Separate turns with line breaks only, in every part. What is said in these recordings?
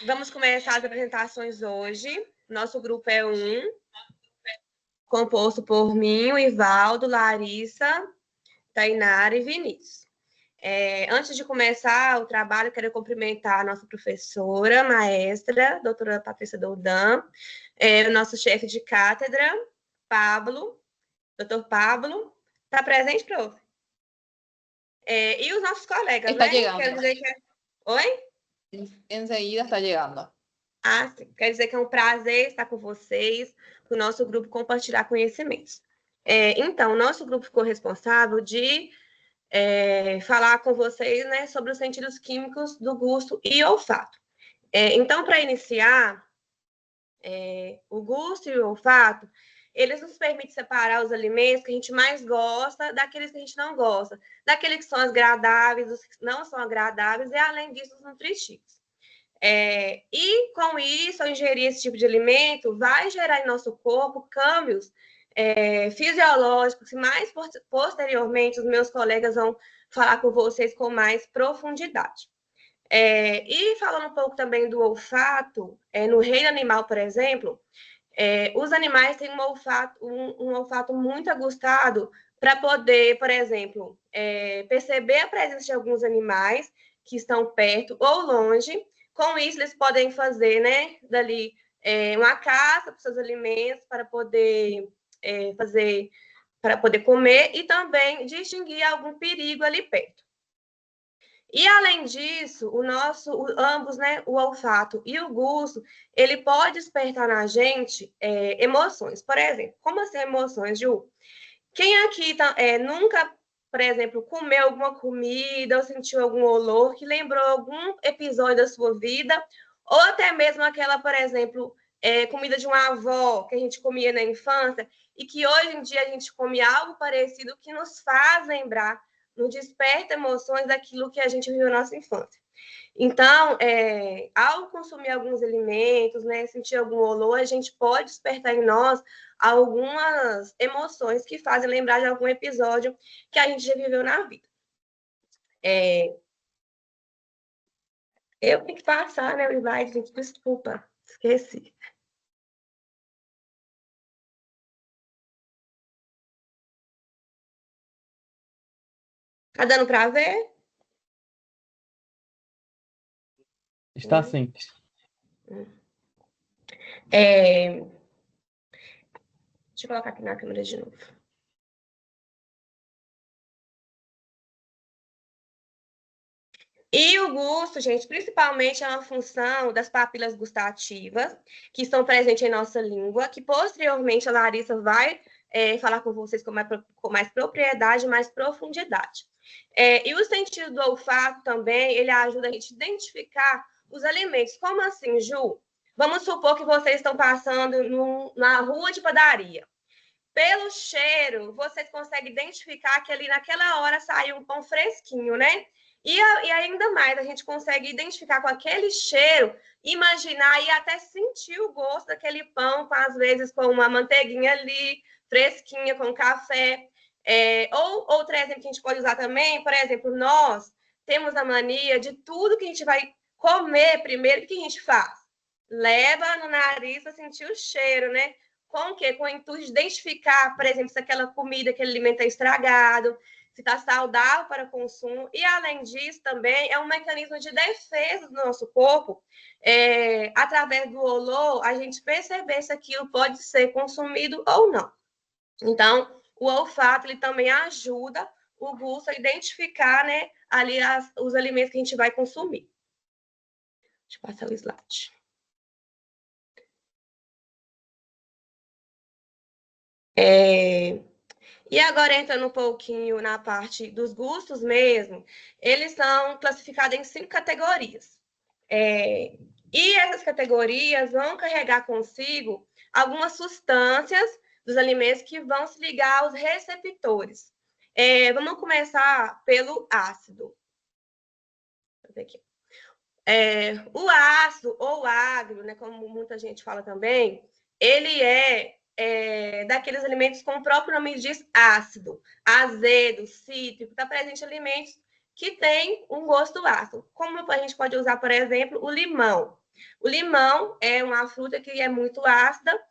Vamos começar as apresentações hoje. Nosso grupo é composto por mim, o Ivaldo, Larissa, Tainara e Vinícius. Antes de começar o trabalho, quero cumprimentar a nossa professora, maestra, doutora Patrícia Doudan, o nosso chefe de cátedra, Pablo, doutor Pablo. Está presente, prof? E os nossos colegas,
Está
né?
llegando.
Quero dizer que Oi?
Enseguida está llegando.
Sim. Quer dizer que é um prazer estar com vocês, com o nosso grupo compartilhar conhecimentos. Então, o nosso grupo ficou responsável de falar com vocês, né, sobre os sentidos químicos do gosto e olfato. Então, para iniciar, o gosto e o olfato, eles nos permitem separar os alimentos que a gente mais gosta daqueles que a gente não gosta, daqueles que são agradáveis, dos que não são agradáveis, e além disso, os nutritivos. E com isso, ao ingerir esse tipo de alimento, vai gerar em nosso corpo câmbios fisiológicos, que mais posteriormente os meus colegas vão falar com vocês com mais profundidade. E falando um pouco também do olfato, no reino animal, por exemplo, os animais têm um olfato muito agustado para poder, por exemplo, perceber a presença de alguns animais que estão perto ou longe. Com isso, eles podem fazer, né, dali uma caça para os seus alimentos, para poder para poder comer e também distinguir algum perigo ali perto. E além disso, ambos, né, o olfato e o gosto, ele pode despertar na gente emoções. Por exemplo, como assim emoções, Ju? Quem aqui nunca, por exemplo, comeu alguma comida ou sentiu algum olor que lembrou algum episódio da sua vida, ou até mesmo aquela, por exemplo, comida de uma avó que a gente comia na infância e que hoje em dia a gente come algo parecido que nos faz lembrar, nos desperta emoções daquilo que a gente viveu na nossa infância. Então, ao consumir alguns alimentos, né, sentir algum olor, a gente pode despertar em nós algumas emoções que fazem lembrar de algum episódio que a gente já viveu na vida. Eu tenho que passar, né, o slide, gente, desculpa, esqueci. Tá dando para ver?
Está sim.
Deixa eu colocar aqui na câmera de novo. E o gosto, gente, principalmente é uma função das papilas gustativas, que estão presentes em nossa língua, que posteriormente a Larissa vai falar com vocês com mais propriedade, mais profundidade. E o sentido do olfato também, ele ajuda a gente a identificar os alimentos. Como assim, Ju? Vamos supor que vocês estão passando na rua de padaria. Pelo cheiro, vocês conseguem identificar que ali naquela hora saiu um pão fresquinho, né? E ainda mais, a gente consegue identificar com aquele cheiro, imaginar e até sentir o gosto daquele pão, às vezes com uma manteiguinha ali, fresquinha, com café. Ou outro exemplo que a gente pode usar também, por exemplo, nós temos a mania de tudo que a gente vai comer primeiro, o que a gente faz? Leva no nariz para sentir o cheiro, né? Com o quê? Com o intuito de identificar, por exemplo, se aquela comida, aquele alimento é estragado, se está saudável para consumo. E, além disso, também é um mecanismo de defesa do nosso corpo. Através do olor, a gente perceber se aquilo pode ser consumido ou não. Então, o olfato, ele também ajuda o gosto a identificar, né, ali os alimentos que a gente vai consumir. Deixa eu passar o slide. E agora, entrando um pouquinho na parte dos gostos mesmo, eles são classificados em 5 categorias. E essas categorias vão carregar consigo algumas substâncias dos alimentos que vão se ligar aos receptores. Vamos começar pelo ácido. Deixa eu ver aqui. O ácido, ou agro, né, como muita gente fala também, ele daqueles alimentos, como o próprio nome diz, ácido, azedo, cítrico, está presente em alimentos que tem um gosto ácido. Como a gente pode usar, por exemplo, o limão. O limão é uma fruta que é muito ácida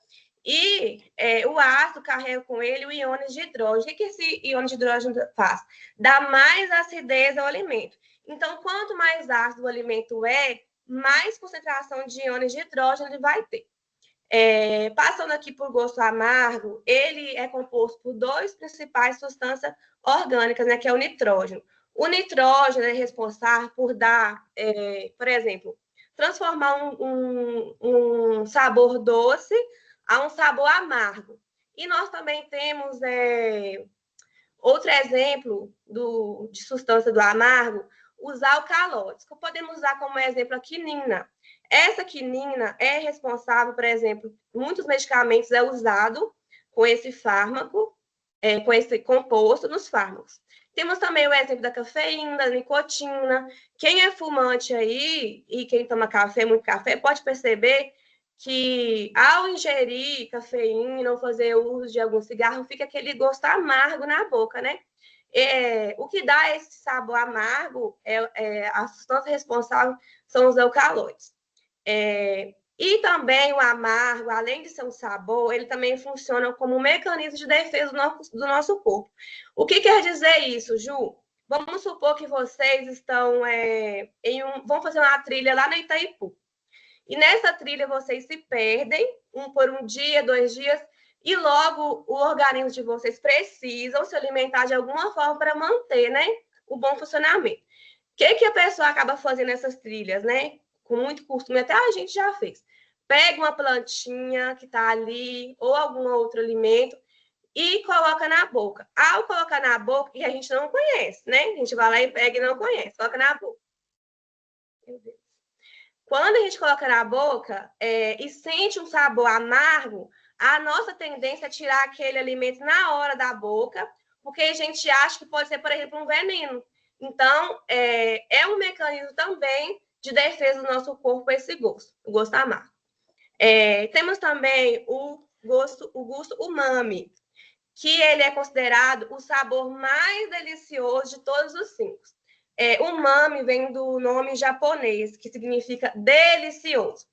e o ácido carrega com ele o íon de hidrogênio. O que esse íon de hidrogênio faz? Dá mais acidez ao alimento. Então, quanto mais ácido o alimento mais concentração de íons de hidrogênio ele vai ter. Passando aqui por gosto amargo, ele é composto por duas principais substâncias orgânicas, né, que é o nitrógeno. O nitrógeno é responsável por dar, por exemplo, transformar um sabor doce a um sabor amargo. E nós também temos outro exemplo de substância do amargo, os alcaloides, que podemos usar como exemplo a quinina. Essa quinina é responsável, por exemplo, muitos medicamentos é usado com esse fármaco, com esse composto nos fármacos. Temos também o exemplo da cafeína, da nicotina. Quem é fumante aí e quem toma café, muito café, pode perceber que ao ingerir cafeína ou fazer uso de algum cigarro, fica aquele gosto amargo na boca, né? O que dá esse sabor amargo a substância responsável são os alcaloides. E também o amargo, além de ser um sabor, ele também funciona como um mecanismo de defesa do nosso corpo. O que quer dizer isso, Ju? Vamos supor que vocês estão vão fazer uma trilha lá na Itaipu. E nessa trilha vocês se perdem, por um dia, 2 dias, e logo o organismo de vocês precisam se alimentar de alguma forma para manter, né, o bom funcionamento. O que a pessoa acaba fazendo nessas trilhas, né? Com muito costume, até a gente já fez. Pega uma plantinha que está ali, ou algum outro alimento, e coloca na boca. Ao colocar na boca, e a gente não conhece, né? A gente vai lá e pega e não conhece, coloca na boca. Meu Deus. Quando a gente coloca na boca e sente um sabor amargo, a nossa tendência é tirar aquele alimento na hora da boca, porque a gente acha que pode ser, por exemplo, um veneno. Então, é um mecanismo também de defesa do nosso corpo esse gosto, o gosto amargo. Temos também o gosto umami, que ele é considerado o sabor mais delicioso de todos os 5. Umami vem do nome japonês, que significa delicioso.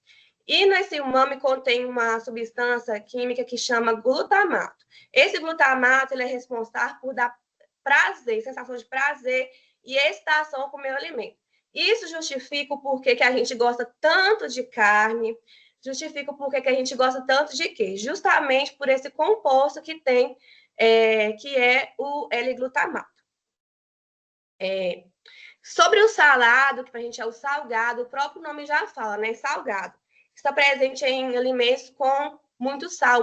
E nesse umami contém uma substância química que chama glutamato. Esse glutamato ele é responsável por dar prazer, sensação de prazer e excitação ao comer o alimento. Isso justifica o porquê que a gente gosta tanto de carne, justifica o porquê que a gente gosta tanto de queijo, justamente por esse composto que tem, que é o L-glutamato. Sobre o salado, que para a gente é o salgado, o próprio nome já fala, né? Salgado. Está presente em alimentos com muito sal,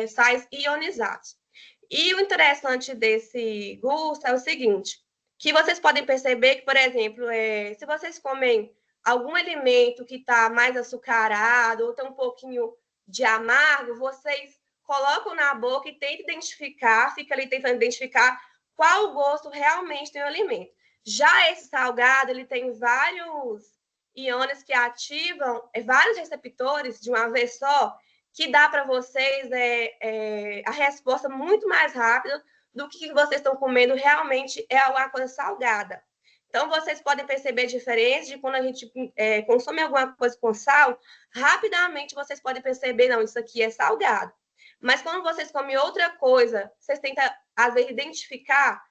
sais ionizados. E o interessante desse gosto é o seguinte, que vocês podem perceber que, por exemplo, se vocês comem algum alimento que está mais açucarado ou tem um pouquinho de amargo, vocês colocam na boca e tentam identificar, fica ali tentando identificar qual gosto realmente tem o alimento. Já esse salgado, ele tem vários íons que ativam vários receptores de uma vez só, que dá para vocês a resposta muito mais rápida do que vocês estão comendo realmente é alguma coisa salgada. Então, vocês podem perceber a diferença de quando a gente consome alguma coisa com sal, rapidamente vocês podem perceber, não, isso aqui é salgado. Mas quando vocês comem outra coisa, vocês tentam, às vezes, identificar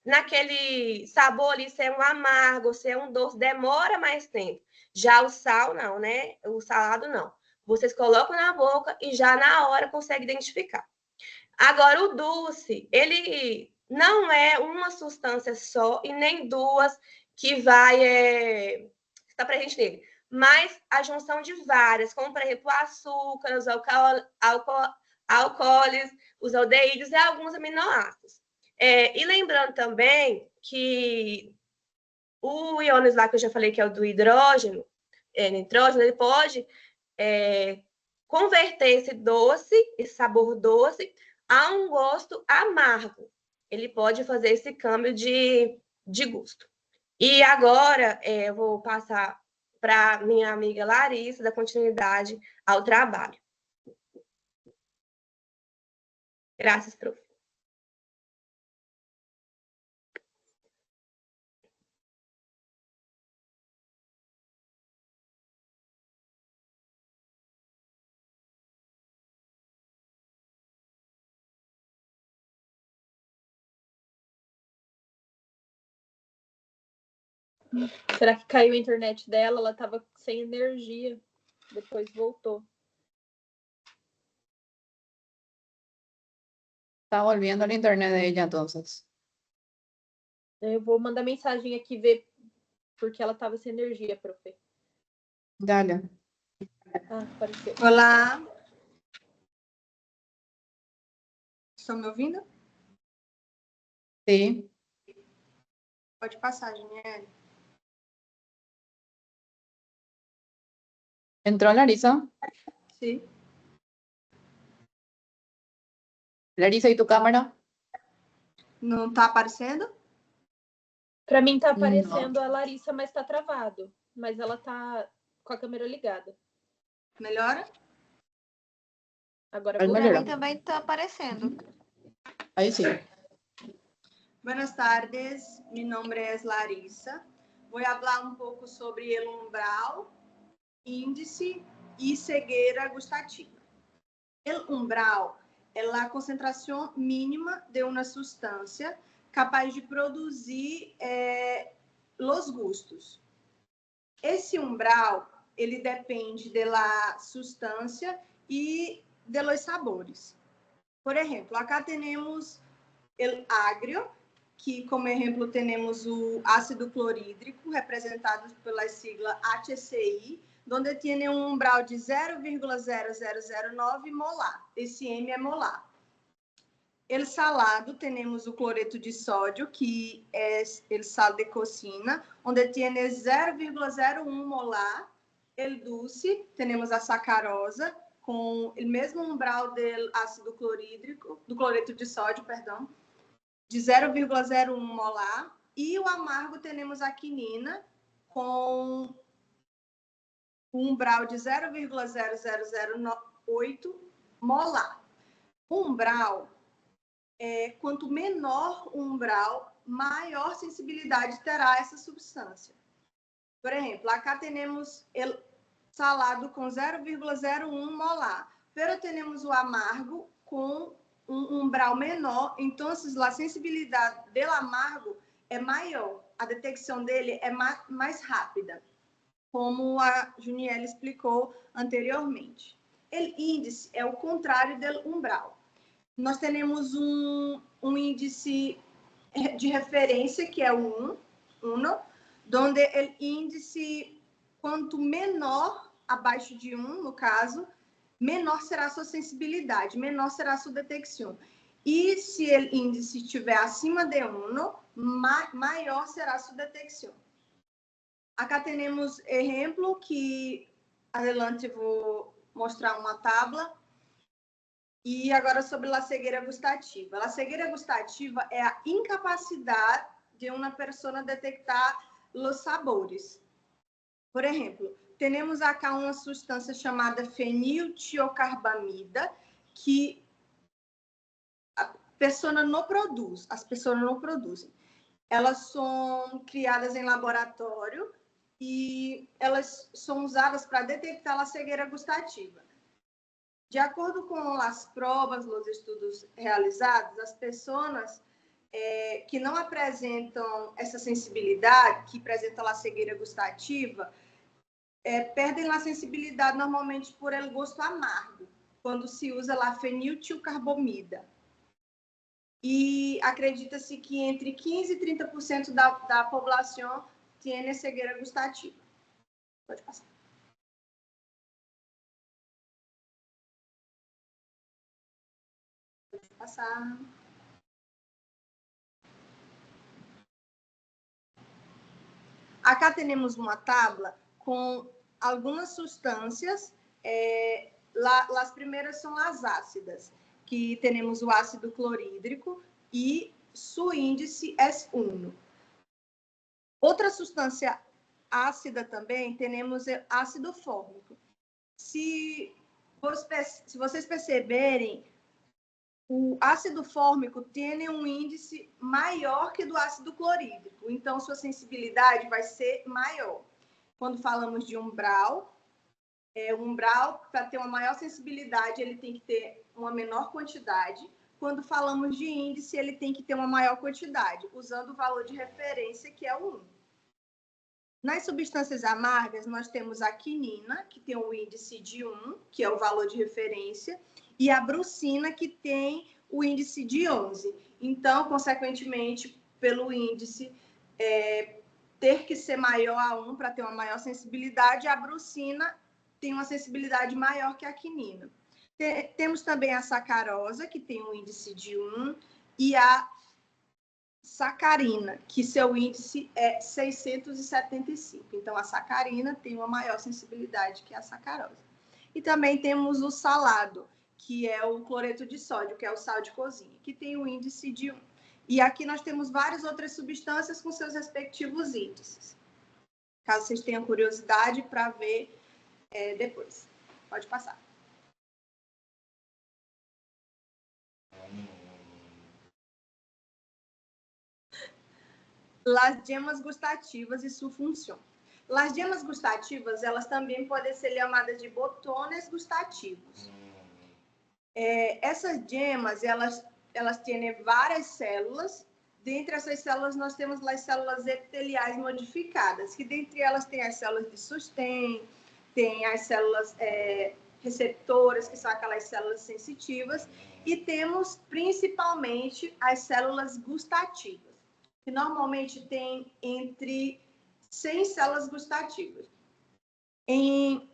naquele sabor ali se é um amargo, se é um doce, demora mais tempo. Já o sal, não, né? O salado, não. Vocês colocam na boca e já na hora consegue identificar. Agora, o doce, ele não é uma substância só e nem duas que vai estar presente nele, mas a junção de várias, como, por exemplo, o açúcar, os álcooles, os aldeídos e alguns aminoácidos. E lembrando também que o íons lá que eu já falei, que é o do hidrogênio, nitrógeno, ele pode converter esse doce, esse sabor doce, a um gosto amargo. Ele pode fazer esse câmbio de gosto. E agora eu vou passar para minha amiga Larissa, dar continuidade ao trabalho. Graças, prof.
Será que caiu a internet dela? Ela estava sem energia. Depois voltou.
Está volviendo la internet de ella entonces.
Eu vou mandar mensagem aqui ver porque ela estava sem energia, profe.
Dale.
Ah, apareceu.
Olá. Estão me ouvindo?
Sí.
Pode passar, Juniele.
¿Entró Larisa?
Sim.
Larisa, ¿y tu cámara?
Não está aparecendo?
Para mim tá aparecendo a Larissa, mas tá travado. Mas ela tá com a câmera ligada.
Melhora?
Agora
Aí
vou.
Para
melhorou.
mim também está aparecendo.
Ahí sí.
Buenas tardes, meu nome é Larissa. Vou falar um pouco sobre o umbral, índice e cegueira gustativa. O umbral é a concentração mínima de uma substância capaz de produzir os gustos. Esse umbral, ele depende da substância e de los sabores. Por exemplo, acá temos o agrio, que como exemplo temos o ácido clorídrico, representado pela sigla HCI, onde tem um umbral de 0,0009 molar. Esse M é molar. El salado, temos o cloreto de sódio, que é o sal de cocina, onde tem 0,01 molar. El dulce, temos a sacarosa, com o mesmo umbral do ácido clorídrico, do cloreto de sódio, perdão, de 0,01 molar. E o amargo, temos a quinina, com um umbral de 0,0008 molar. O umbral, quanto menor o umbral, maior sensibilidade terá essa substância. Por exemplo, acá temos o salado com 0,01 molar, pero temos o amargo com um umbral menor, então a sensibilidade do amargo é maior, a detecção dele é mais rápida, como a Juniele explicou anteriormente. O índice é o contrário do umbral. Nós temos um índice de referência, que é o 1, onde o índice, quanto menor, abaixo de 1, no caso, menor será a sua sensibilidade, menor será a sua detecção. E se o índice estiver acima de 1, maior será a sua detecção. Acá temos exemplo que, adelante, vou mostrar uma tabla. E agora sobre a cegueira gustativa. A cegueira gustativa é a incapacidade de uma pessoa detectar os sabores. Por exemplo, temos acá uma substância chamada feniltiocarbamida, que as pessoas não produzem. Elas são criadas em laboratório e elas são usadas para detectar a cegueira gustativa. De acordo com as provas, os estudos realizados, as pessoas que não apresentam essa sensibilidade, que apresentam a cegueira gustativa, perdem a sensibilidade normalmente por el gosto amargo, quando se usa a feniltiocarbamida. E acredita-se que entre 15% e 30% da população tem cegueira gustativa. Pode passar. Passar. Acá temos uma tabla com algumas substâncias. As primeiras são as ácidas, que temos o ácido clorídrico e seu índice é 1. Outra substância ácida também temos o ácido fórmico. Se vocês perceberem, o ácido fórmico tem um índice maior que do ácido clorídrico, então sua sensibilidade vai ser maior. Quando falamos de umbral, para ter uma maior sensibilidade, ele tem que ter uma menor quantidade. Quando falamos de índice, ele tem que ter uma maior quantidade, usando o valor de referência, que é o 1. Nas substâncias amargas, nós temos a quinina, que tem o índice de 1, que é o valor de referência, e a brucina, que tem o índice de 11. Então, consequentemente, pelo índice ter que ser maior a 1 para ter uma maior sensibilidade, a brucina tem uma sensibilidade maior que a quinina. Temos também a sacarosa, que tem um índice de 1, e a sacarina, que seu índice é 675. Então, a sacarina tem uma maior sensibilidade que a sacarosa. E também temos o salado, que é o cloreto de sódio, que é o sal de cozinha, que tem um índice de 1. E aqui nós temos várias outras substâncias com seus respectivos índices. Caso vocês tenham curiosidade para ver depois. Pode passar. Las yemas gustativas e sua função. Las yemas gustativas, elas também podem ser chamadas de botones gustativos. Essas yemas, elas têm várias células. Dentre essas células, nós temos as células epiteliais modificadas, que dentre elas tem as células de sustento, tem as células receptoras, que são aquelas células sensitivas, e temos principalmente as células gustativas, que normalmente tem entre 100 células gustativas. Em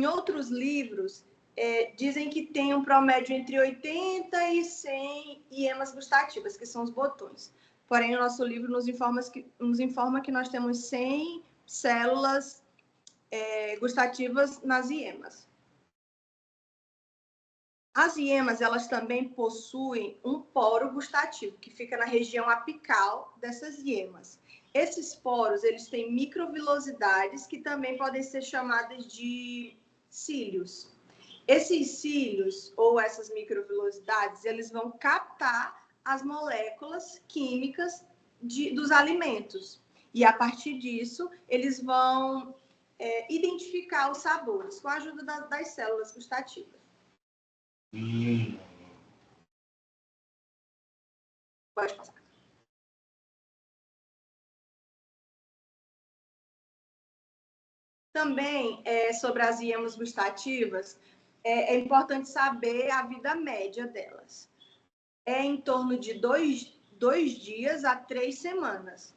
outros livros, dizem que tem um promédio entre 80 e 100 iemas gustativas, que são os botões. Porém, o nosso livro nos informa que nós temos 100 células gustativas nas iemas. As iemas, elas também possuem um poro gustativo, que fica na região apical dessas iemas. Esses poros, eles têm microvilosidades, que também podem ser chamadas de cílios. Esses cílios, ou essas microvilosidades, eles vão captar as moléculas químicas dos alimentos. E, a partir disso, eles vão identificar os sabores, com a ajuda das células gustativas. Pode passar. Também, sobre as iemas gustativas, é importante saber a vida média delas. É em torno de 2 dias a 3 semanas.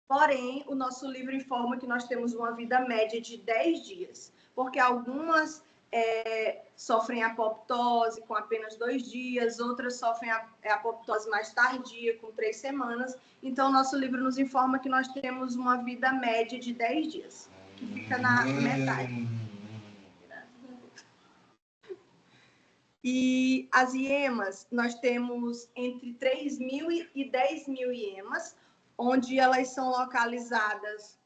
Porém, o nosso livro informa que nós temos uma vida média de 10 dias, porque algumas sofrem apoptose com apenas 2 dias, outras sofrem apoptose mais tardia, com 3 semanas. Então, o nosso livro nos informa que nós temos uma vida média de 10 dias, que fica na metade. E as iemas, nós temos entre 3.000 e 10.000 iemas, onde elas são localizadas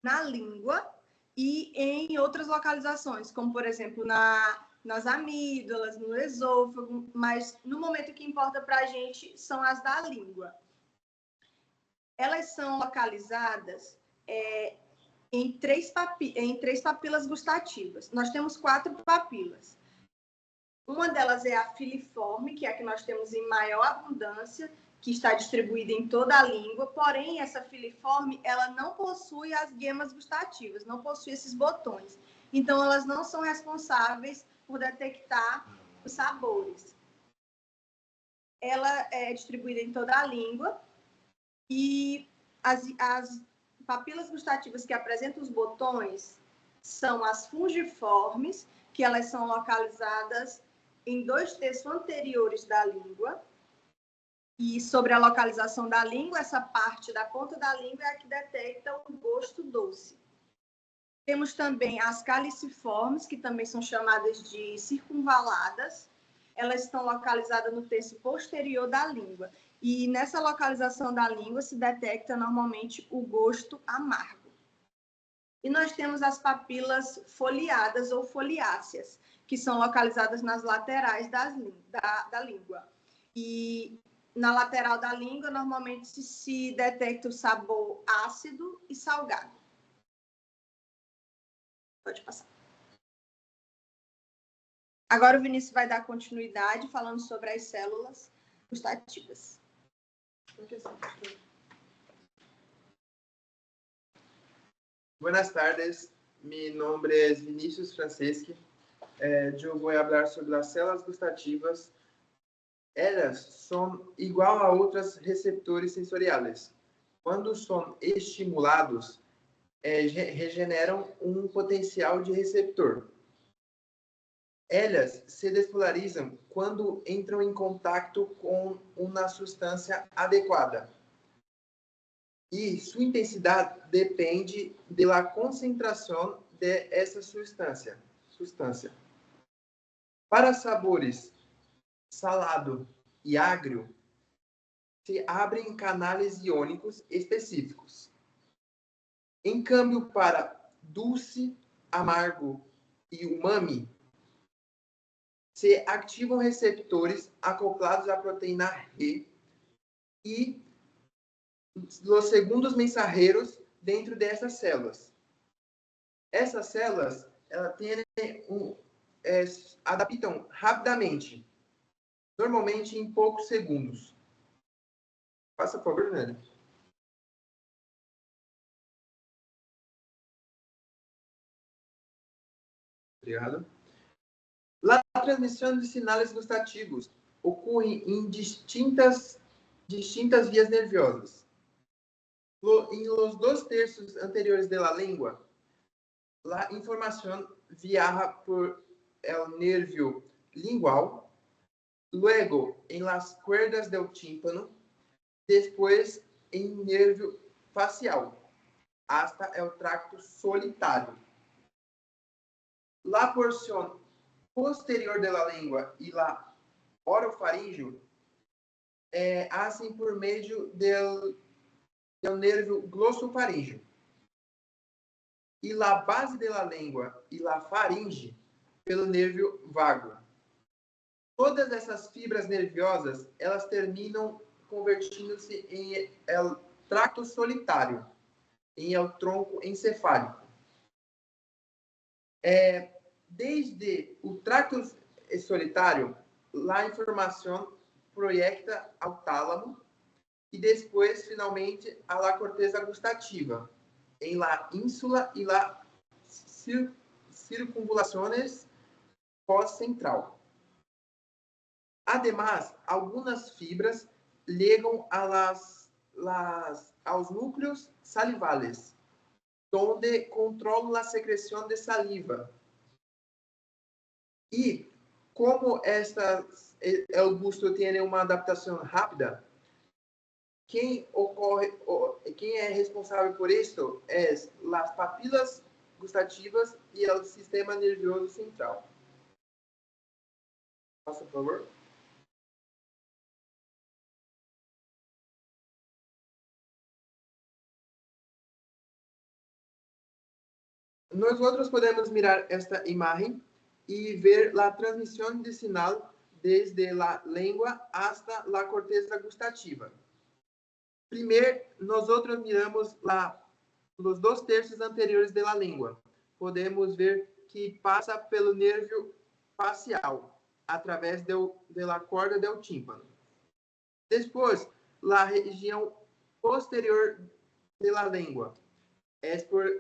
na língua e em outras localizações, como, por exemplo, nas amígdalas, no esôfago, mas no momento que importa para a gente são as da língua. Elas são localizadas em três papilas gustativas. Nós temos 4 papilas. Uma delas é a filiforme, que é a que nós temos em maior abundância, que está distribuída em toda a língua, porém, essa filiforme, ela não possui as iemas gustativas, não possui esses botões. Então, elas não são responsáveis por detectar os sabores. Ela é distribuída em toda a língua e as papilas gustativas que apresentam os botões são as fungiformes, que elas são localizadas em 2/3 anteriores da língua. E sobre a localização da língua, essa parte da ponta da língua é a que detecta o gosto doce. Temos também as caliciformes, que também são chamadas de circunvaladas. Elas estão localizadas no terço posterior da língua. E nessa localização da língua se detecta normalmente o gosto amargo. E nós temos as papilas foliadas ou foliáceas, que são localizadas nas laterais da língua. E na lateral da língua, normalmente se detecta o sabor ácido e salgado. Pode passar. Agora o Vinícius vai dar continuidade falando sobre as células gustativas.
Buenas tardes, mi nombre es Vinicius Franceschi. Yo voy a hablar sobre las células gustativas. Elas são igual a outros receptores sensoriais. Quando são estimulados, regeneram um potencial de receptor. Elas se despolarizam quando entram em contato com uma substância adequada. E sua intensidade depende da concentração dessa substância. Para sabores salado e agrio, se abrem canais iônicos específicos. Em câmbio, para doce, amargo e umami, se ativam receptores acoplados à proteína R e os segundos mensageiros dentro dessas células. Essas células adaptam rapidamente, normalmente em poucos segundos. Faça, por favor, Nani. Obrigado. A transmissão de sinais gustativos ocorre em distintas vias nerviosas. Em los 2/3 anteriores da língua, a informação viaja por el nervio lingual, luego en las cuerdas del tímpano, después en nervio facial, hasta el tracto solitário. La porción posterior de la lengua y la orofaríngeo hacen por medio del nervio glossofaríngeo. E la base de la lengua e la faringe pelo nervio vago. Todas essas fibras nerviosas, elas terminam convertindo-se em el tracto solitário, em el tronco encefálico. Desde o tracto solitário, a informação proyecta ao tálamo e depois, finalmente, a la corteza gustativa, em la ínsula e la circunvulaciones pós-central. Además, algumas fibras ligam aos núcleos salivales, onde controlam a secreção de saliva. E como o gusto tem uma adaptação rápida, quem é responsável por isso é as papilas gustativas e o sistema nervioso central. Passa, por favor. Nós outros podemos mirar esta imagem e ver a transmissão de sinal desde a língua hasta a corteza gustativa. Primeiro, nós outros miramos os 2/3 anteriores da língua. Podemos ver que passa pelo nervio facial, através da corda do tímpano. Depois, a região posterior da língua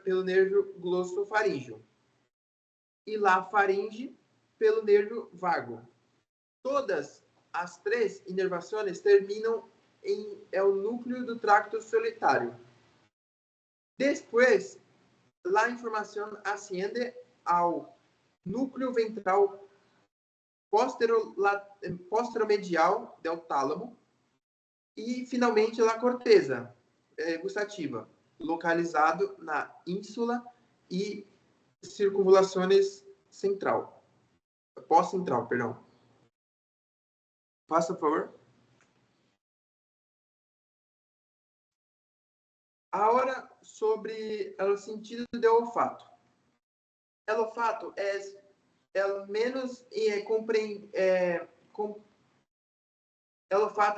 pelo nervio glossofaríngeo e a faringe pelo nervio vago. Todas as 3 inervações terminam em el núcleo do tracto solitário. Depois, a informação asciende ao núcleo ventral posteromedial do tálamo e, finalmente, a corteza gustativa, localizado na ínsula e circunvulações central. Pós-central, perdão. Faça, por favor. Agora, sobre o sentido do olfato. O olfato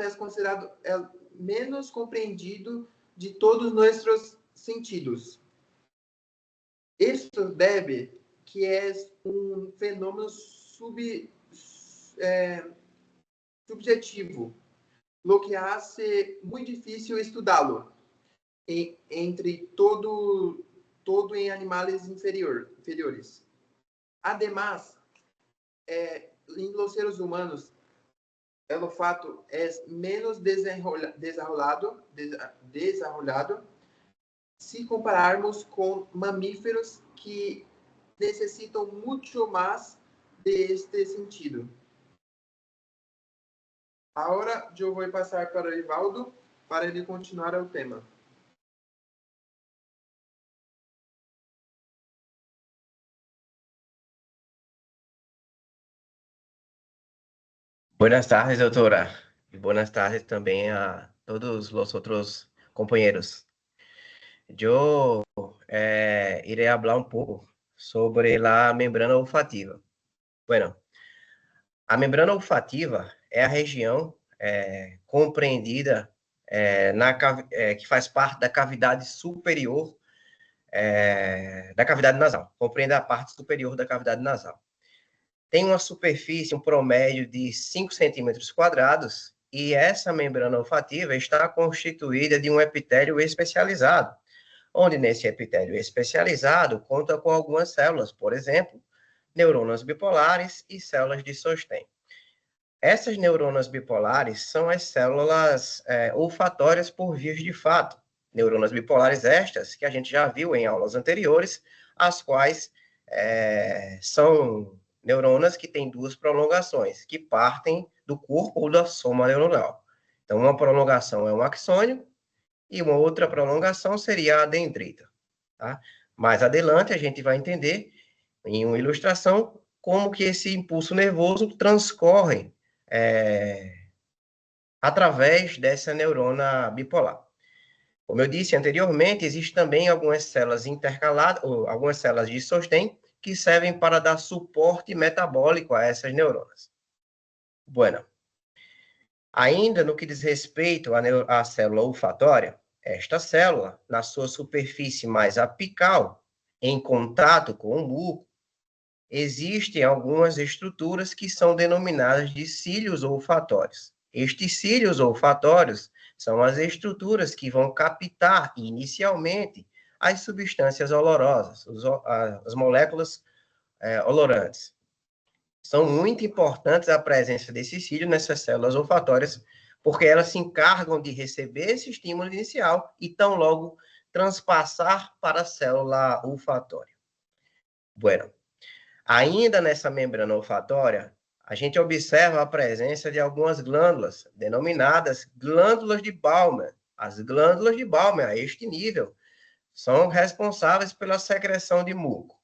é considerado menos compreendido de todos nossos sentidos. Isto deve que é um fenômeno subjetivo, lo que hace muito difícil estudá-lo entre todos todo em animais inferiores. Además, em los seres humanos, el olfato es menos desarrollado si compararmos con mamíferos que necesitan mucho más de este sentido. Agora eu vou passar para o Rivaldo para ele continuar o tema.
Buenas tardes, doutora. Y buenas tardes también a todos los otros compañeros. Yo iré hablar un poco sobre la membrana olfativa. Bueno, a membrana olfativa é a região compreendida que faz parte da cavidade superior da cavidade nasal. Compreende a parte superior da cavidade nasal. Tem uma superfície, um promédio de 5 centímetros quadrados, e essa membrana olfativa está constituída de um epitélio especializado, onde nesse epitélio especializado conta com algumas células, por exemplo, neuronas bipolares e células de sostém. Essas neuronas bipolares são as células olfatórias por vias de fato. Neuronas bipolares estas, que a gente já viu em aulas anteriores, as quais são neuronas que têm duas prolongações, que partem do corpo ou da soma neuronal. Então, uma prolongação é um axônio e uma outra prolongação seria a dendrita. Tá? Mais adelante, a gente vai entender, em uma ilustração, como que esse impulso nervoso transcorre através dessa neurona bipolar. Como eu disse anteriormente, existem também algumas células intercaladas, ou algumas células de sostém, que servem para dar suporte metabólico a essas neuronas. Bueno, ainda no que diz respeito à célula olfatória, esta célula, na sua superfície mais apical, em contato com o muco, existem algumas estruturas que são denominadas de cílios olfatórios. Estes cílios olfatórios são as estruturas que vão captar inicialmente as substâncias olorosas, as moléculas olorantes. São muito importantes a presença desses cílios nessas células olfatórias, porque elas se encarregam de receber esse estímulo inicial e tão logo transpassar para a célula olfatória. Bueno, ainda nessa membrana olfatória, a gente observa a presença de algumas glândulas, denominadas glândulas de Bowman. As glândulas de Bowman, a este nível, são responsáveis pela secreção de muco.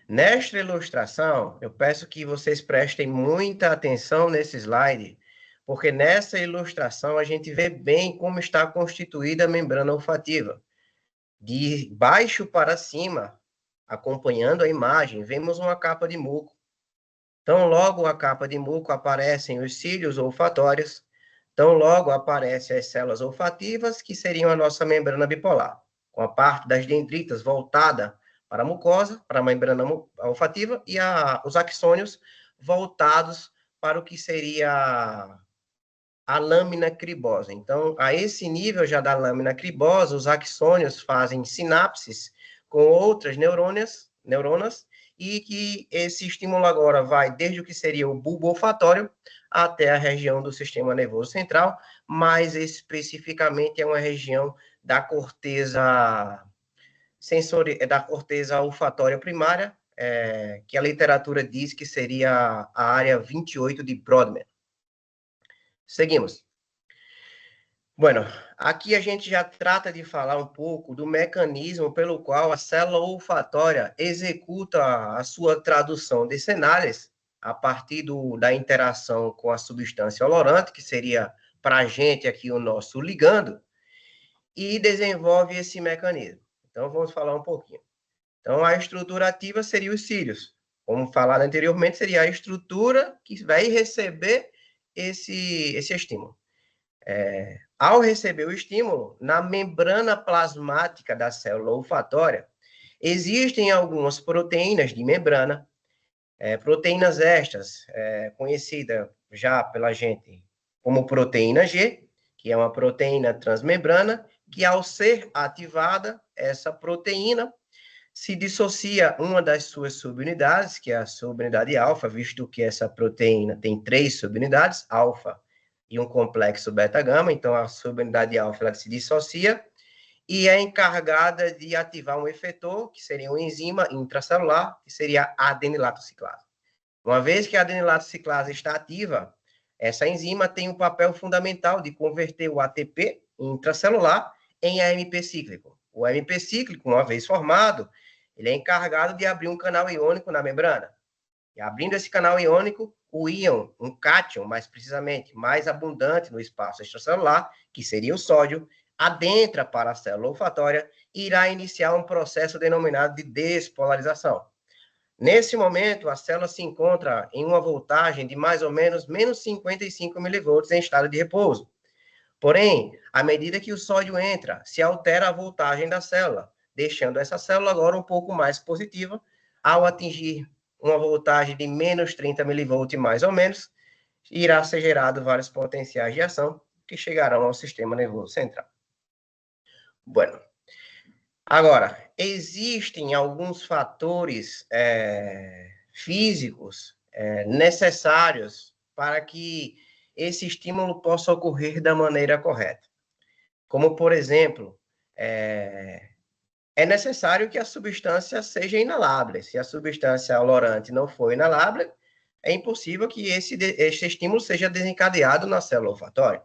Nesta ilustração, eu peço que vocês prestem muita atenção nesse slide, porque nessa ilustração a gente vê bem como está constituída a membrana olfativa. De baixo para cima, acompanhando a imagem, vemos uma capa de muco. Então, logo a capa de muco aparecem os cílios olfatórios. Então, logo aparecem as células olfativas, que seriam a nossa membrana bipolar, com a parte das dendritas voltada para a mucosa, para a membrana olfativa, e os axônios voltados para o que seria a lâmina cribosa. Então, a esse nível já da lâmina cribosa, os axônios fazem sinapses com outras neuronas, e que esse estímulo agora vai desde o que seria o bulbo olfatório até a região do sistema nervoso central, mais especificamente é uma região da corteza da corteza olfatória primária, que a literatura diz que seria a área 28 de Brodmann. Seguimos. Bueno, aqui a gente já trata de falar um pouco do mecanismo pelo qual a célula olfatória executa a sua tradução de cenários a partir da interação com a substância olorante, que seria para a gente aqui o nosso ligando, e desenvolve esse mecanismo. Então, vamos falar um pouquinho. Então, a estrutura ativa seria os cílios. Como falado anteriormente, seria a estrutura que vai receber esse estímulo. Ao receber o estímulo, na membrana plasmática da célula olfatória, existem algumas proteínas de membrana, proteínas estas, conhecida já pela gente como proteína G, que é uma proteína transmembrana, que ao ser ativada, essa proteína se dissocia uma das suas subunidades, que é a subunidade alfa, visto que essa proteína tem 3 subunidades, alfa e um complexo beta-gama, então a subunidade alfa ela se dissocia e é encarregada de ativar um efetor, que seria uma enzima intracelular, que seria a adenilatociclase. Uma vez que a adenilatociclase está ativa, essa enzima tem um papel fundamental de converter o ATP intracelular em AMP cíclico. O AMP cíclico, uma vez formado, ele é encarregado de abrir um canal iônico na membrana. E abrindo esse canal iônico, o íon, um cátion, mais precisamente, mais abundante no espaço extracelular, que seria o sódio, adentra para a célula olfatória e irá iniciar um processo denominado de despolarização. Nesse momento, a célula se encontra em uma voltagem de mais ou menos menos 55 milivolts em estado de repouso. Porém, à medida que o sódio entra, se altera a voltagem da célula, deixando essa célula agora um pouco mais positiva, ao atingir uma voltagem de menos 30 milivolts mais ou menos, irá ser gerado vários potenciais de ação que chegarão ao sistema nervoso central. Bueno, agora, existem alguns fatores físicos necessários para que esse estímulo possa ocorrer da maneira correta. Como, por exemplo, é necessário que a substância seja inalável. Se a substância olorante não for inalável, é impossível que esse estímulo seja desencadeado na célula olfatória.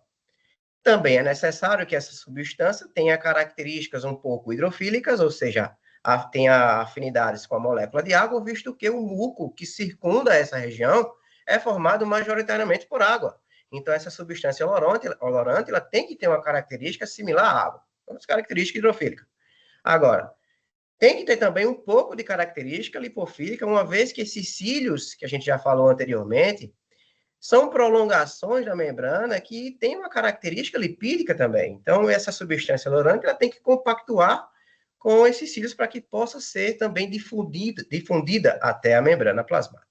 Também é necessário que essa substância tenha características um pouco hidrofílicas, ou seja, tenha afinidades com a molécula de água, visto que o muco que circunda essa região é formado majoritariamente por água. Então, essa substância olorante ela tem que ter uma característica similar à água, uma característica hidrofílica. Agora, tem que ter também um pouco de característica lipofílica, uma vez que esses cílios, que a gente já falou anteriormente, são prolongações da membrana que têm uma característica lipídica também. Então, essa substância olorante ela tem que compactuar com esses cílios para que possa ser também difundida até a membrana plasmática.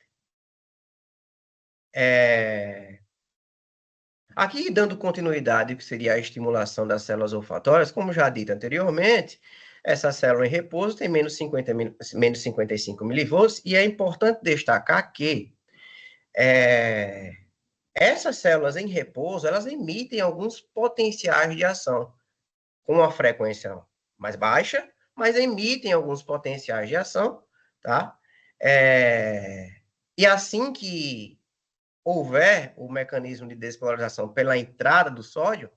Aqui, dando continuidade ao que seria a estimulação das células olfatórias, como já dito anteriormente, essa célula em repouso tem menos 55 milivolts, e é importante destacar que essas células em repouso, elas emitem alguns potenciais de ação, com uma frequência mais baixa, mas emitem alguns potenciais de ação, tá? E assim que houver o mecanismo de despolarização pela entrada do sódio,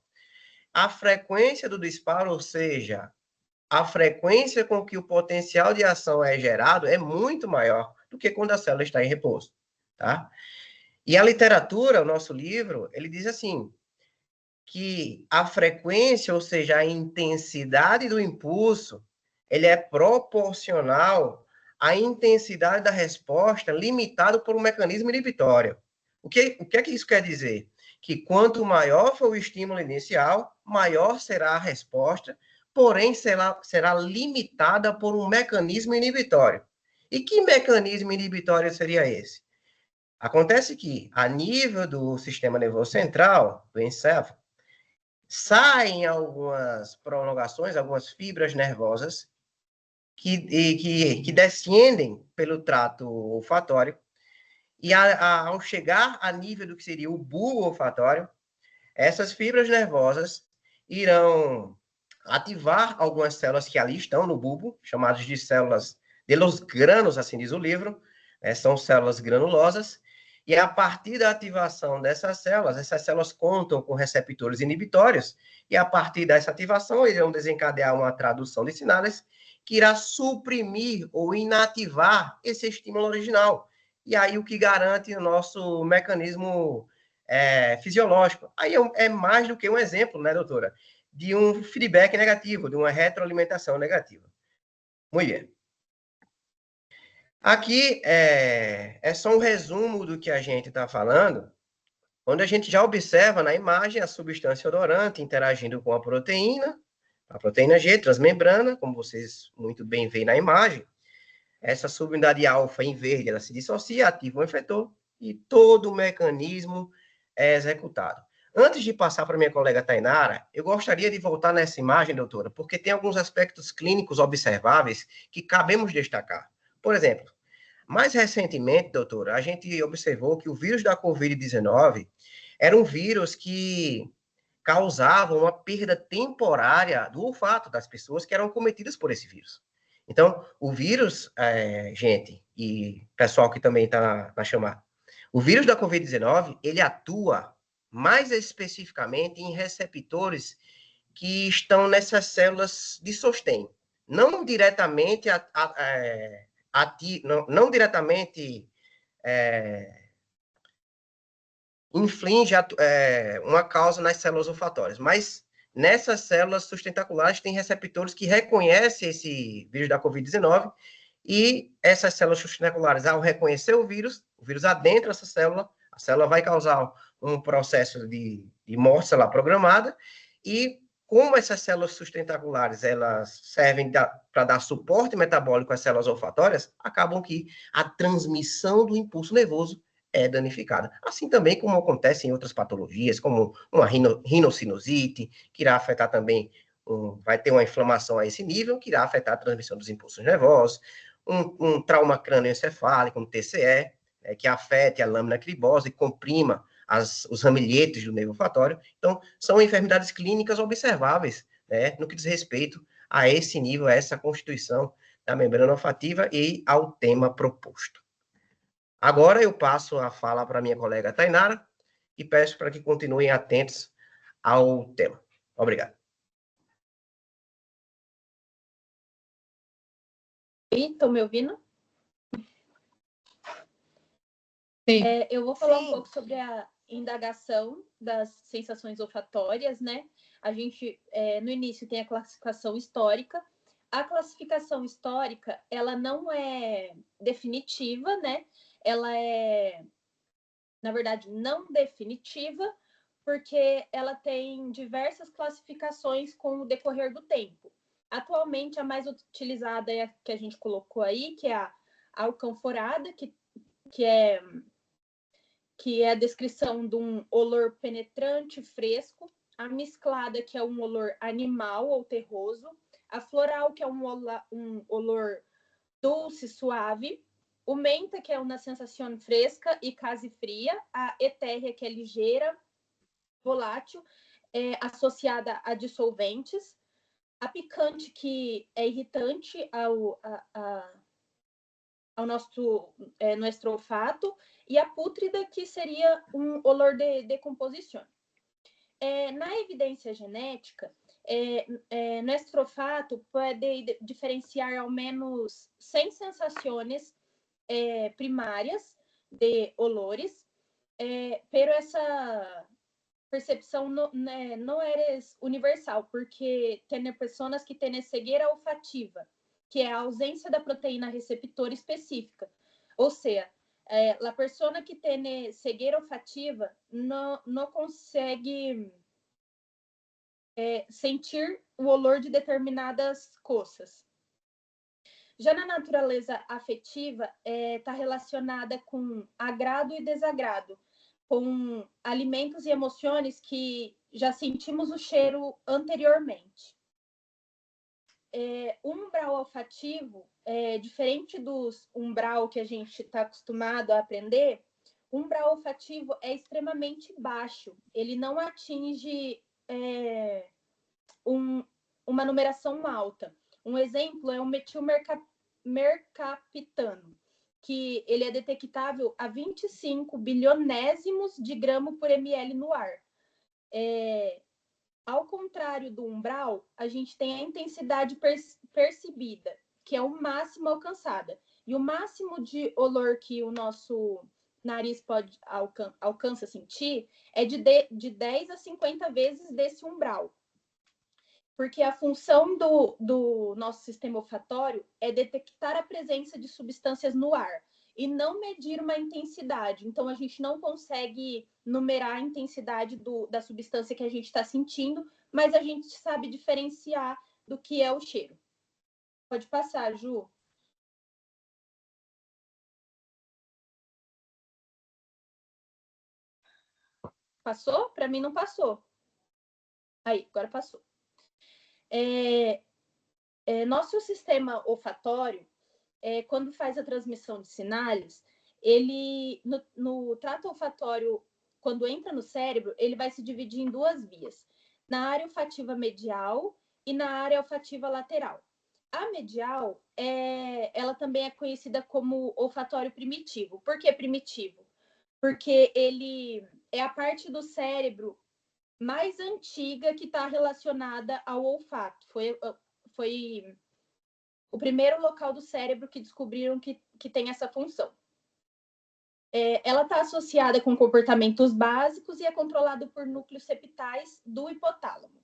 a frequência do disparo, ou seja, a frequência com que o potencial de ação é gerado é muito maior do que quando a célula está em repouso, tá? E a literatura, o nosso livro, ele diz assim, que a frequência, ou seja, a intensidade do impulso, ele é proporcional à intensidade da resposta, limitado por um mecanismo inibitório. O que é que isso quer dizer? Que quanto maior for o estímulo inicial, maior será a resposta, porém será limitada por um mecanismo inibitório. E que mecanismo inibitório seria esse? Acontece que, a nível do sistema nervoso central, do encéfalo, saem algumas prolongações, algumas fibras nervosas que descendem pelo trato olfatório, e ao chegar a nível do que seria o bulbo olfatório, essas fibras nervosas irão ativar algumas células que ali estão no bulbo, chamadas de células de los granos, assim diz o livro, são células granulosas, e a partir da ativação dessas células, essas células contam com receptores inibitórios, e a partir dessa ativação irão desencadear uma tradução de sinais que irá suprimir ou inativar esse estímulo original. E aí o que garante o nosso mecanismo fisiológico. Aí é mais do que um exemplo, né, doutora? De um feedback negativo, de uma retroalimentação negativa. Muito bem. Aqui é só um resumo do que a gente está falando, onde a gente já observa na imagem a substância odorante interagindo com a proteína G, transmembrana, como vocês muito bem veem na imagem. Essa subunidade alfa em verde, ela se dissocia, ativa o efetor, e todo o mecanismo é executado. Antes de passar para minha colega Tainara, eu gostaria de voltar nessa imagem, doutora, porque tem alguns aspectos clínicos observáveis que cabemos destacar. Por exemplo, mais recentemente, doutora, a gente observou que o vírus da Covid-19 era um vírus que causava uma perda temporária do olfato das pessoas que eram cometidas por esse vírus. Então, o vírus, gente, e pessoal que também está na chamada, o vírus da Covid-19, ele atua mais especificamente em receptores que estão nessas células de sostém. Não diretamente, não diretamente inflige uma causa nas células olfatórias, mas nessas células sustentaculares tem receptores que reconhecem esse vírus da Covid-19 e essas células sustentaculares, ao reconhecer o vírus adentra essa célula, a célula vai causar um processo de morte celular programada e como essas células sustentaculares elas servem para dar suporte metabólico às células olfatórias, acabam que a transmissão do impulso nervoso é danificada. Assim também como acontece em outras patologias, como uma rinocinusite, que irá afetar também, vai ter uma inflamação a esse nível, que irá afetar a transmissão dos impulsos nervosos, um trauma crânioencefálico, um TCE, que afete a lâmina cribosa e comprima os ramilhetes do nervo olfatório. Então, são enfermidades clínicas observáveis, né, no que diz respeito a esse nível, a essa constituição da membrana olfativa e ao tema proposto. Agora eu passo a fala para minha colega Tainara e peço para que continuem atentos ao tema. Obrigado.
Estão me ouvindo?
Sim.
Eu vou falar
Sim.
um pouco sobre a indagação das sensações olfatórias, né? A gente, no início, tem a classificação histórica. A classificação histórica, ela não é definitiva, né? Ela é, na verdade, não definitiva, porque ela tem diversas classificações com o decorrer do tempo. Atualmente, a mais utilizada é a que a gente colocou aí, que é a alcanforada, que é a descrição de um olor penetrante, fresco, a mesclada, que é um olor animal ou terroso, a floral, que é um olor doce, suave, o menta, que é uma sensação fresca e quase fria, a etérea, que é ligeira, volátil, associada a dissolventes, a picante, que é irritante ao nosso olfato, e a pútrida, que seria um olor de decomposição. Na evidência genética, nosso olfato pode diferenciar ao menos 100 sensações primárias de olores, pero essa percepção não é universal, porque tem pessoas que têm cegueira olfativa, que é a ausência da proteína receptora específica. Ou seja, a pessoa que tem cegueira olfativa não consegue sentir o olor de determinadas coisas. Já na natureza afetiva, está relacionada com agrado e desagrado, com alimentos e emoções que já sentimos o cheiro anteriormente. O umbral olfativo, diferente dos umbral que a gente está acostumado a aprender, o umbral olfativo é extremamente baixo. Ele não atinge uma numeração alta. Um exemplo é o metilmercaptano, que ele é detectável a 25 bilionésimos de gramo por ml no ar. Ao contrário do umbral, a gente tem a intensidade percebida, que é o máximo alcançada. E o máximo de olor que o nosso nariz alcança sentir é de 10 a 50 vezes desse umbral. Porque a função do nosso sistema olfatório é detectar a presença de substâncias no ar e não medir uma intensidade. Então, a gente não consegue numerar a intensidade da substância que a gente está sentindo, mas a gente sabe diferenciar do que é o cheiro. Pode passar, Ju. Passou? Para mim não passou. Aí, agora passou. Nosso sistema olfatório, quando faz a transmissão de sinais, ele, no trato olfatório, quando entra no cérebro, ele vai se dividir em duas vias, na área olfativa medial e na área olfativa lateral. A medial, ela também é conhecida como olfatório primitivo. Por que primitivo? Porque ele é a parte do cérebro mais antiga que está relacionada ao olfato. Foi o primeiro local do cérebro que descobriram que tem essa função. Ela está associada com comportamentos básicos e é controlada por núcleos septais do hipotálamo.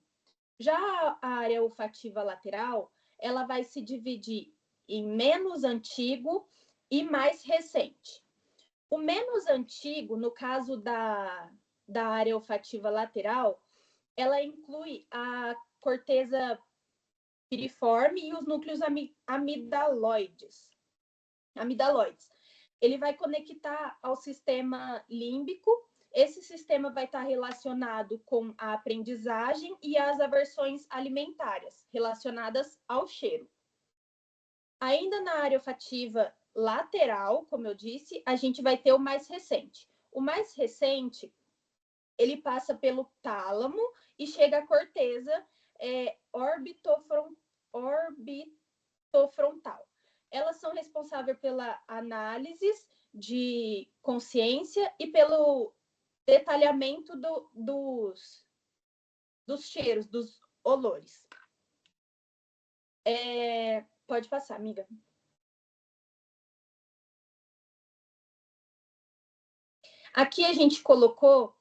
Já a área olfativa lateral, ela vai se dividir em menos antigo e mais recente. O menos antigo, no caso da área olfativa lateral, ela inclui a corteza piriforme e os núcleos amidaloides. Ele vai conectar ao sistema límbico. Esse sistema vai estar relacionado com a aprendizagem e as aversões alimentares relacionadas ao cheiro. Ainda na área olfativa lateral, como eu disse, a gente vai ter o mais recente. O mais recente, ele passa pelo tálamo e chega à corteza orbitofrontal. Elas são responsáveis pela análise de consciência e pelo detalhamento dos cheiros, dos olores. Pode passar, amiga. Aqui a gente colocou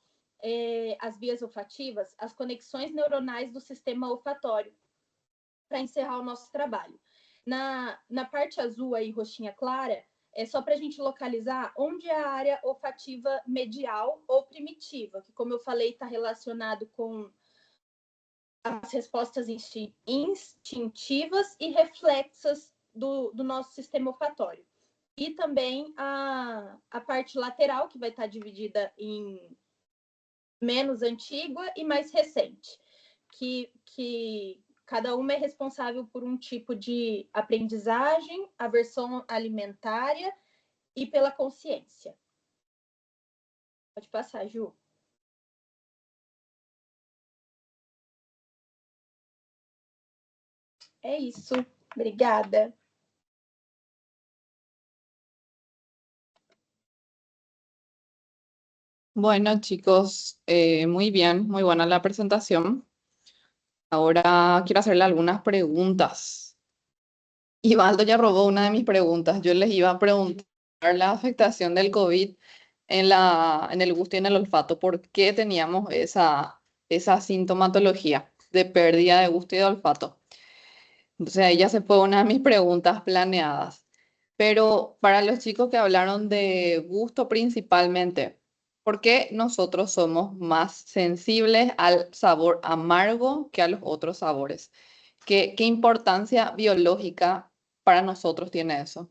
as vias olfativas, as conexões neuronais do sistema olfatório, para encerrar o nosso trabalho. Na parte azul aí, roxinha clara, é só para a gente localizar onde é a área olfativa medial ou primitiva, que, como eu falei, está relacionado com as respostas instintivas e reflexas do nosso sistema olfatório. E também a parte lateral, que vai estar dividida em menos antiga e mais recente, que cada uma é responsável por um tipo de aprendizagem, aversão alimentária e pela consciência. Pode passar, Ju. É isso. Obrigada.
Bueno, chicos, muy bien, muy buena la presentación. Ahora quiero hacerle algunas preguntas. Ivaldo ya robó una de mis preguntas. Yo les iba a preguntar la afectación del COVID en el gusto y en el olfato. ¿Por qué teníamos esa sintomatología de pérdida de gusto y de olfato? Entonces ahí ya se fue una de mis preguntas planeadas. Pero para los chicos que hablaron de gusto principalmente, ¿por qué nosotros somos más sensibles al sabor amargo que a los otros sabores? ¿Qué importancia biológica para nosotros tiene eso?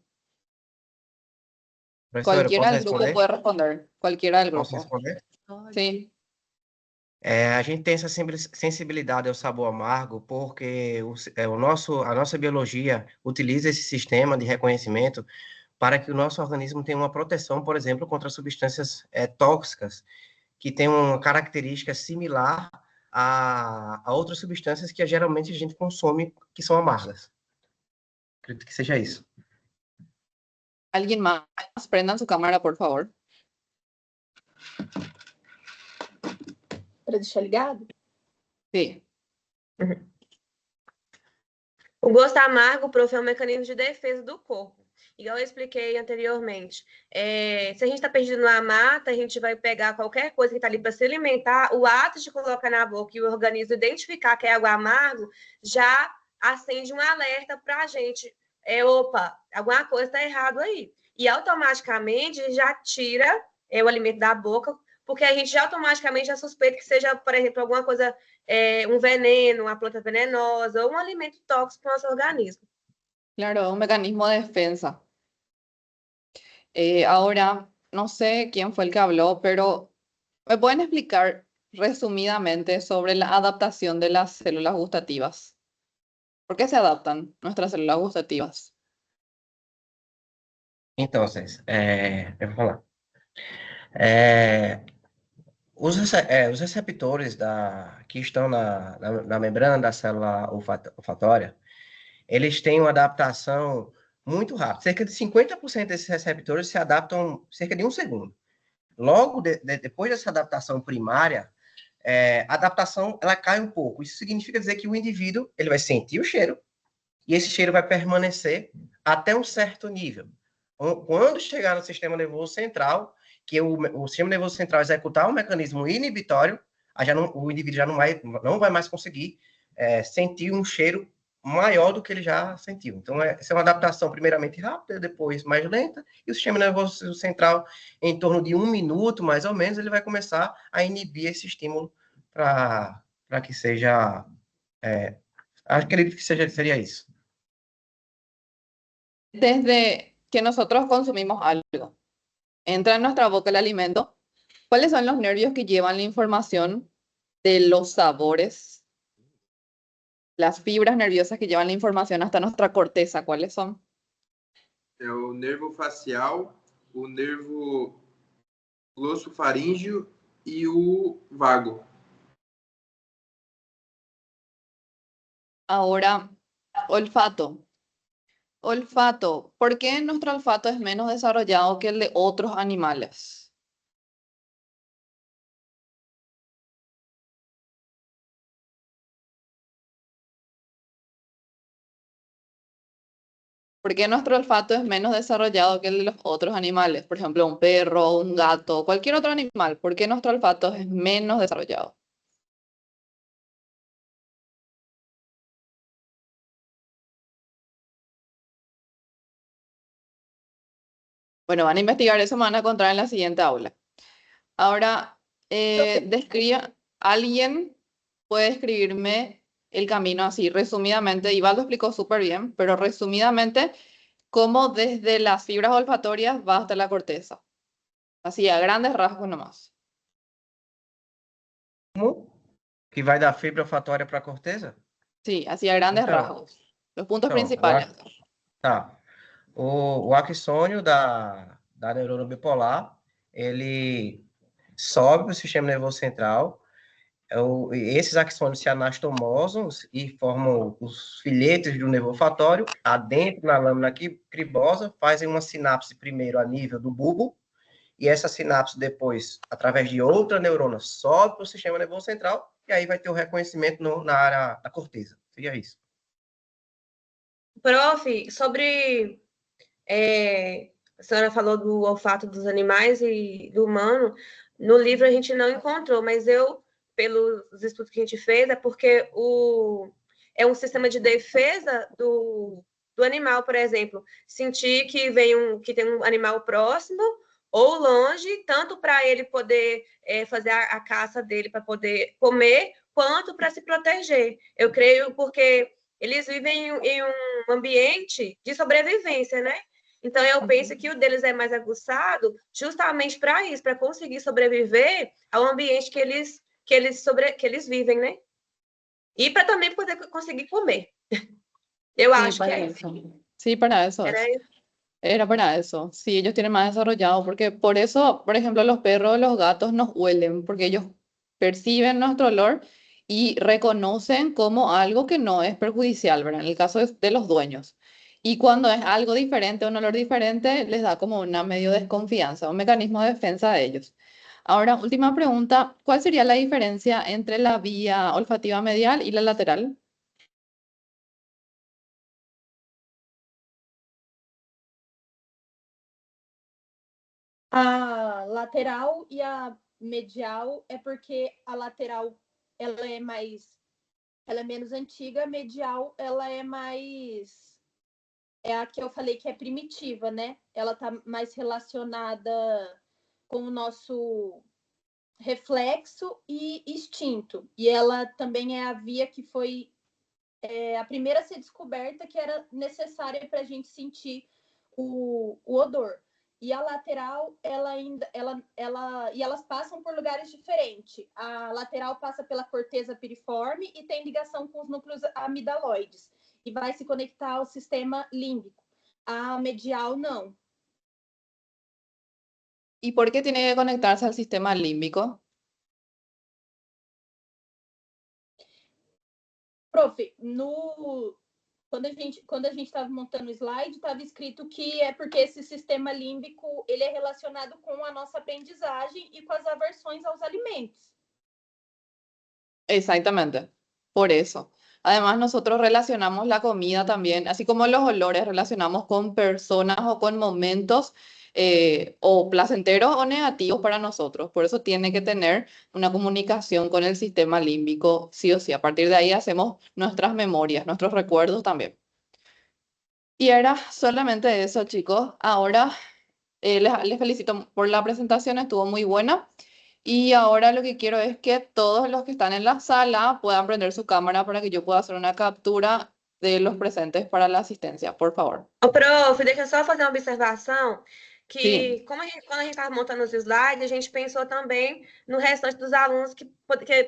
Professora,
Cualquiera
posso
del grupo
responder?
puede responder. Cualquiera del
Posso
grupo.
responder?
Sí.
A gente tem essa sensibilidade ao sabor amargo porque a nossa biologia utiliza esse sistema de reconhecimento para que o nosso organismo tenha uma proteção, por exemplo, contra substâncias tóxicas, que têm uma característica similar a outras substâncias que geralmente a gente consome, que são amargas. Acredito que seja isso.
¿Alguien más? Prendan su cámara, por favor.
Para deixar ligado?
Sí.
O gosto amargo, prof, é um mecanismo de defesa do corpo. Igual eu expliquei anteriormente. Se a gente está perdido na mata, a gente vai pegar qualquer coisa que está ali para se alimentar, o ato de colocar na boca e o organismo identificar que é algo amargo, já acende um alerta para a gente. Opa, alguma coisa está errado aí. E automaticamente já tira o alimento da boca, porque a gente já automaticamente já suspeita que seja, por exemplo, alguma coisa, um veneno, uma planta venenosa ou um alimento tóxico para o nosso organismo.
Claro, es un mecanismo de defensa. Ahora, no sé quién fue el que habló, pero ¿Me pueden explicar resumidamente sobre la adaptación de las células gustativas? ¿Por qué se adaptan nuestras células gustativas?
Então, eu vou falar. Os receptores que estão na membrana da célula olfatória, eles têm uma adaptação muito rápida. Cerca de 50% desses receptores se adaptam cerca de 1 segundo. Logo depois dessa adaptação primária, a adaptação ela cai um pouco. Isso significa dizer que o indivíduo ele vai sentir o cheiro e esse cheiro vai permanecer até um certo nível. Quando chegar no sistema nervoso central, que o sistema nervoso central executar um mecanismo inibitório, o indivíduo já não vai mais conseguir sentir um cheiro maior do que ele já sentiu. Então, essa é uma adaptação primeiramente rápida, depois mais lenta, e o sistema nervoso central, em torno de 1 minuto, mais ou menos, ele vai começar a inibir esse estímulo para que seja... acredito que seria isso.
Desde que nosotros consumimos algo, entra en nuestra boca el alimento, ¿cuáles son los nervios que llevan la información de los sabores? Las fibras nerviosas que llevan la información hasta nuestra corteza, ¿cuáles son?
É o nervo facial, o nervo glossofaríngeo e o vago.
Ahora, olfato. Olfato. ¿Por qué nuestro olfato es menos desarrollado que el de otros animales? ¿Por qué nuestro olfato es menos desarrollado que el de los otros animales? Por ejemplo, un perro, un gato, cualquier otro animal. ¿Por qué nuestro olfato es menos desarrollado? Bueno, van a investigar eso, me van a encontrar en la siguiente aula. Ahora, alguien puede escribirme el camino así, resumidamente. Ivaldo explicó súper bien, pero resumidamente, cómo desde las fibras olfatorias va hasta la corteza. Así, a grandes rasgos nomás.
Que vai da fibra olfatória para a corteza?
Sí, así a grandes
Então,
rasgos. Los puntos
então,
principales.
Tá. O axônio da neurona bipolar, ele sobe para o sistema nervoso central. Esses axônios se anastomosam e formam os filetes do nervo olfatório. Adentro, na lâmina cribosa, fazem uma sinapse primeiro a nível do bulbo, e essa sinapse depois, através de outra neurona, sobe para o sistema nervoso central, e aí vai ter o reconhecimento na área da corteza. Seria isso.
Prof, sobre... a senhora falou do olfato dos animais e do humano. No livro a gente não encontrou, mas pelos estudos que a gente fez, é porque é um sistema de defesa do animal, por exemplo. Sentir que que tem um animal próximo ou longe, tanto para ele poder fazer a caça dele para poder comer, quanto para se proteger. Eu creio porque eles vivem em um ambiente de sobrevivência, né? Então, eu penso que o deles é mais aguçado justamente para isso, para conseguir sobreviver ao ambiente que eles vivem, né? E para também poder conseguir comer. Eu acho que é isso.
Sí, para eso. Era para eso. Sí, ellos tienen más desarrollado, porque por eso, por ejemplo, los perros o los gatos nos huelen, porque ellos perciben nuestro olor y reconocen como algo que no es perjudicial, ¿verdad? En el caso de los dueños. Y cuando es algo diferente, un olor diferente, les da como una medio desconfianza, un mecanismo de defensa de ellos. Ahora, última pregunta, ¿cuál sería la diferencia entre la vía olfativa medial y la lateral?
A lateral e a medial é porque a lateral ela é menos antiga, a medial ela é mais... É a que eu falei que é primitiva, né? Ela está mais relacionada com o nosso reflexo e instinto. E ela também é a via que foi a primeira a ser descoberta, que era necessária para a gente sentir o odor. E a lateral, e elas passam por lugares diferentes. A lateral passa pela corteza piriforme e tem ligação com os núcleos amidaloides e vai se conectar ao sistema límbico. A medial não.
¿Y por qué tiene que conectarse al sistema límbico?
Prof, quando a gente estava montando o slide, estava escrito que é porque esse sistema límbico ele é relacionado com a nossa aprendizagem e com as aversões aos alimentos.
Exactamente, por eso. Además, nosotros relacionamos la comida también, así como los olores, relacionamos con personas o con momentos o placenteros o negativos para nosotros. Por eso tiene que tener una comunicación con el sistema límbico, sí o sí. A partir de ahí hacemos nuestras memorias, nuestros recuerdos también. Y era solamente eso, chicos. Ahora les felicito por la presentación, estuvo muy buena. Y ahora lo que quiero es que todos los que están en la sala puedan prender su cámara para que yo pueda hacer una captura de los presentes para la asistencia, por favor.
Ô, prof, deixa eu só fazer uma observação, que
Sim.
quando a gente estava montando os slides, a gente pensou também no restante dos alunos que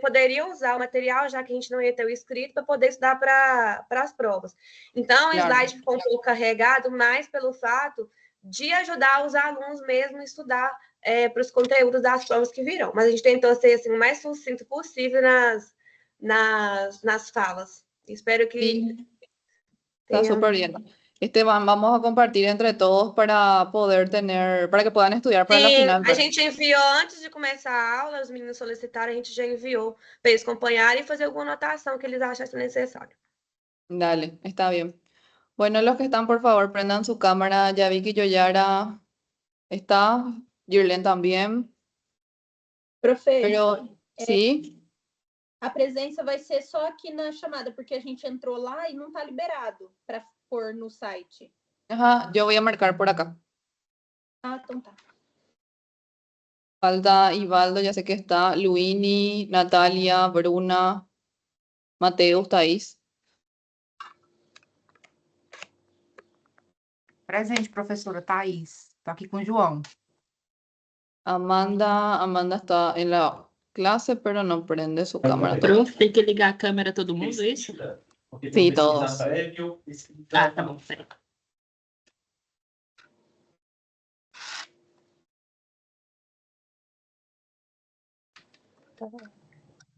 poderiam usar o material, já que a gente não ia ter o escrito, para poder estudar para as provas. Então, o
Claro.
slide ficou um pouco carregado, mais pelo fato de ajudar os alunos mesmo a estudar para os conteúdos das provas que virão. Mas a gente tentou ser assim, o mais sucinto possível nas falas. Espero que
Sí, está
tenham...
súper bien. Vamos a compartir entre todos para poder para que puedan estudiar para la
Sim,
final.
a gente enviou antes de começar a aula, os meninos solicitaram, a gente já enviou para eles acompanharem e fazer alguma anotação que eles achassem necessário.
Dale, está bien. Bueno, los que están, por favor, prendan su cámara. Ya vi que Yoyara está, Girlen también,
Profe,
pero sí.
a presença vai ser só aqui na chamada, porque a gente entrou lá e não está liberado para pôr no site.
Ajá, yo voy a marcar por acá.
Ah, então tá.
Falta Ivaldo, ya sé que está, Luini, Natalia, Bruna, Mateus, Thaís.
Presente, professora Thaís. Estou aqui com o João.
Amanda está en la clase, pero no prende su cámara.
Prof, tem que ligar a câmera todo mundo, é isso?
Sí, todos.
Ah, tá bom, peraí.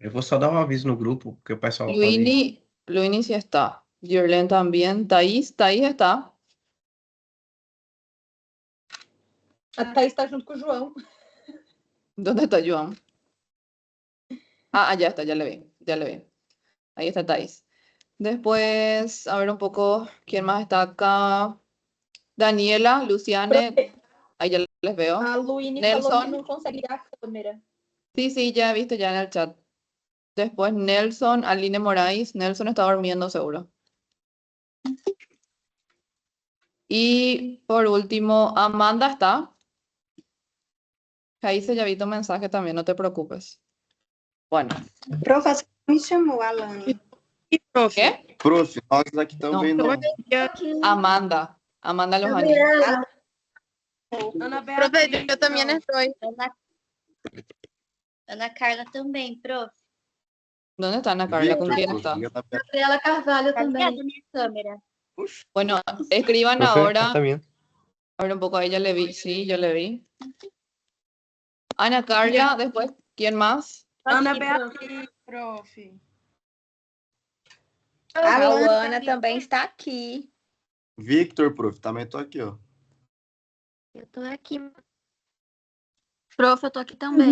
Eu vou só dar um aviso no grupo, porque o pessoal pode...
Luini sí está. Girlen también. Thaís está.
A Thaís está junto com o João.
¿Dónde está Joan? Ah, ya está, ya le vi. Ahí está Thaís. Después, a ver un poco, ¿quién más está acá? Daniela, Luciane, ahí ya les veo.
A Luíne
Nelson.
falou que não consegue ligar a câmera.
Sí, ya he visto ya en el chat. Después Nelson, Aline Moraes. Nelson está durmiendo seguro. Y por último, Amanda está. Ahí se ya vi tu mensaje también, no te preocupes. Bueno.
Professor, me chamou, Alane.
¿Qué?
Prof, nós aqui também não.
Amanda Lojani.
Ana Beatriz.
Profe, yo también estoy. Ana Carla também, prof.
¿Dónde está Ana Carla? ¿Con quién está?
Gabriela Carvalho também. Tá minha câmera.
Bueno, escriban
Profe,
ahora.
está bien.
A ver un poco, ahí ya le vi. Sí, yo le vi. Ana Carla, después, ¿quién más?
Ana Beatriz, prof.
A Luana também está aqui.
Victor, prof, também tô aqui, ó.
Eu tô aqui. Prof, eu tô aqui também.